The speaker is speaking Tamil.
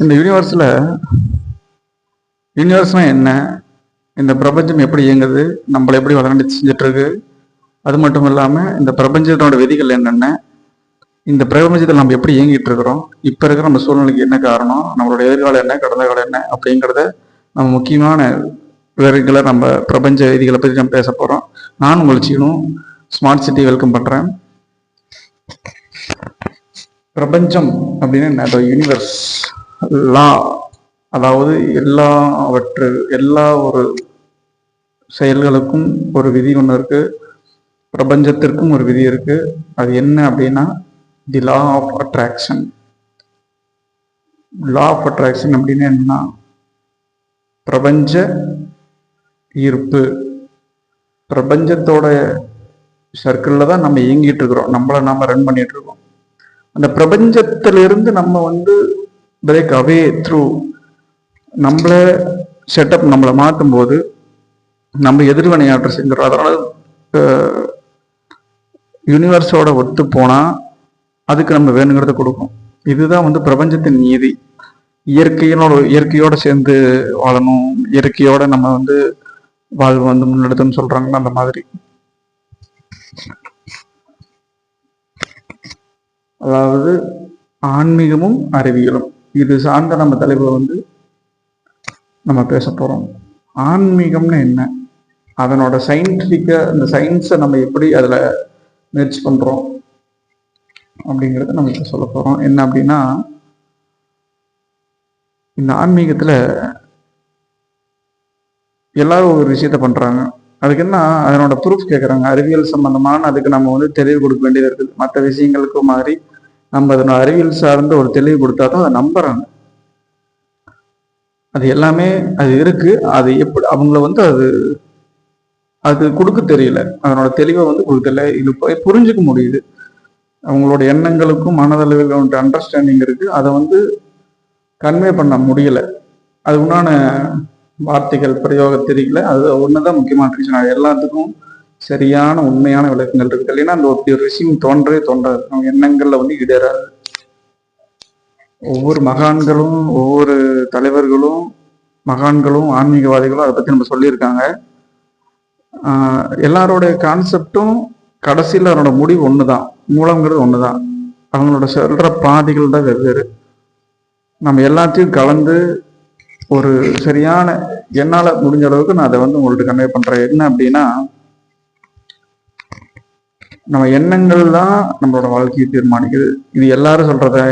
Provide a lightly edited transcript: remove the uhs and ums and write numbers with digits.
இந்த யூனிவர்ஸ்னா என்ன, இந்த பிரபஞ்சம் எப்படி இயங்குது, நம்மளை எப்படி வளர்ந்து செஞ்சுட்டு இருக்கு, அது மட்டும் இல்லாமல் இந்த பிரபஞ்சத்தோட விதிகள் என்னென்ன, இந்த பிரபஞ்சத்தில் நம்ம எப்படி இயங்கிட்டு இருக்கிறோம், இப்போ இருக்கிற நம்ம சூழ்நிலைக்கு என்ன காரணம், நம்மளோட எதிர்காலம் என்ன, கடந்த காலம் என்ன அப்படிங்கிறத நம்ம முக்கியமான விவரங்களை நம்ம பிரபஞ்ச விதிகளை பற்றி நம்ம பேச போகிறோம். நான் உங்கள் சீனும் ஸ்மார்ட் சிட்டி வெல்கம் பண்ணுறேன். பிரபஞ்சம் அப்படின்னு என்ன, யூனிவர்ஸ் லா, அதாவது எல்லா ஒரு செயல்களுக்கும் ஒரு விதி ஒன்று இருக்கு, பிரபஞ்சத்திற்கும் ஒரு விதி இருக்கு. அது என்ன அப்படின்னா the law of attraction. Law of attraction அப்படின்னு என்னன்னா பிரபஞ்ச ஈர்ப்பு. பிரபஞ்சத்தோட சர்க்கிளில் தான் நம்ம இயங்கிட்டு இருக்கிறோம், நம்மளை நாம ரன் பண்ணிட்டு இருக்கோம். அந்த பிரபஞ்சத்திலிருந்து நம்ம பிரேக் அவே த்ரூ நம்மளை செட்டப் நம்மளை மாற்றும் போது நம்ம எதிர்வினையாற்ற செஞ்சிடறோம். அதனால யூனிவர்ஸோட ஒத்து போனால் அதுக்கு நம்ம வேணுங்கிறத கொடுக்கும். இதுதான் பிரபஞ்சத்தின் நீதி. இயற்கையோட சேர்ந்து வாழணும், இயற்கையோட நம்ம வாழ்வு முன்னெடுத்துன்னு சொல்றாங்களா, அந்த மாதிரி. அதாவது ஆன்மீகமும் அறிவியலும் இது சார்ந்த நம்ம தலைப்புல நம்ம பேச போறோம். ஆன்மீகம்னு என்ன, அதனோட அந்த சயின்ஸை நம்ம எப்படி அதுல முயற்சி பண்றோம் அப்படிங்கிறத நம்ம இப்ப சொல்ல போறோம். என்ன அப்படின்னா, இந்த ஆன்மீகத்துல எல்லாரும் ஒரு விஷயத்த பண்றாங்க, அதுக்கு என்ன அதனோட ப்ரூஃப் கேட்குறாங்க. அறிவியல் சம்பந்தமான அதுக்கு நம்ம தெளிவு கொடுக்க வேண்டியது இருக்குது. மற்ற விஷயங்களுக்கும் மாதிரி நம்ம அதனோட அறிவியல் சார்ந்த ஒரு தெளிவு கொடுத்தா தான் அதை நம்புறாங்க. அது எல்லாமே அது இருக்கு, அது எப்படி அவங்கள அது கொடுக்க தெரியல, அதனோட தெளிவை கொடுக்க தெரியல. இது போய் புரிஞ்சுக்க முடியுது, அவங்களோட எண்ணங்களுக்கும் மனதளவில் அண்டர்ஸ்டாண்டிங் இருக்கு, அதை கன்வே பண்ண முடியல. அது உண்டான வார்த்தைகள் பிரயோக தெரியல. அது ஒண்ணுதான் முக்கியமான ரீசன். எல்லாத்துக்கும் சரியான உண்மையான விளக்கங்கள் இருக்கு. இல்லைன்னா அந்த ஒரு விஷயம் தோன்றாது, அவங்க எண்ணங்கள்ல இடராது. ஒவ்வொரு மகான்களும் ஒவ்வொரு தலைவர்களும் மகான்களும் ஆன்மீகவாதிகளும் அதை பத்தி நம்ம சொல்லியிருக்காங்க. எல்லாரோடைய கான்செப்டும் கடைசியில் அவரோட முடிவு ஒண்ணுதான், மூலங்கிறது ஒண்ணுதான். அவங்களோட சொல்ற பாதைகள் தான் வெவ்வேறு. நம்ம எல்லாத்தையும் கலந்து ஒரு சரியான, என்னால முடிஞ்ச அளவுக்கு நான் அதை உங்கள்ட்ட கன்வே பண்றேன். என்ன அப்படின்னா, நம்ம எண்ணங்கள் தான் நம்மளோட வாழ்க்கையை தீர்மானிக்குது. இது எல்லாரும் சொல்றத